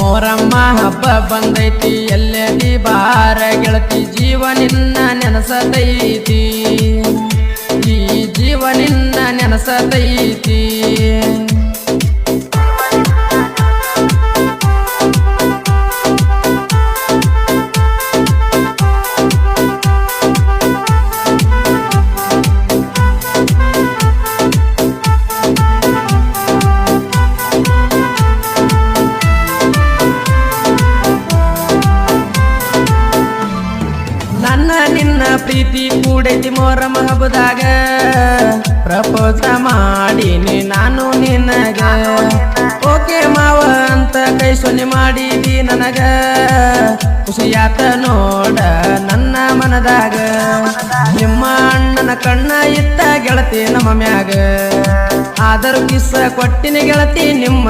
ಮೋರಮ್ಮ ಹಬ್ಬ ಬಂದೈತಿ ಎಲ್ಲೆದಿ ಬಾರ ಗೆಳತಿ ಜೀವ ನಿನ್ನ ನೆನಸತೈತಿ ಈ ಜೀವ ನಿನ್ನ ನೆನಸತೈತಿ ನನ್ನ ನಿನ್ನ ಪ್ರೀತಿ ಕೂಡೈತಿ ಮೋರಮ್ಮ ಹಬ್ಬದಾಗ ಪ್ರಪೋಸ ಮಾಡೀನಿ ನಾನು ನಿನಗ ಓಕೆ ಮಾವ ಅಂತ ಕೈ ಸೊನ್ನೆ ಮಾಡಿದಿ ನನಗ ಖುಷಿಯಾತ ನೋಡ ನನ್ನ ಮನದಾಗ ನಿಮ್ಮ ಅಣ್ಣನ ಕಣ್ಣ ಇತ್ತ ಗೆಳತಿ ನಮ್ಮ ಮ್ಯಾಗ ಆದರೂ ಕಿಸ್ಸ ಕೊಟ್ಟಿನ ಗೆಳತಿ ನಿಮ್ಮ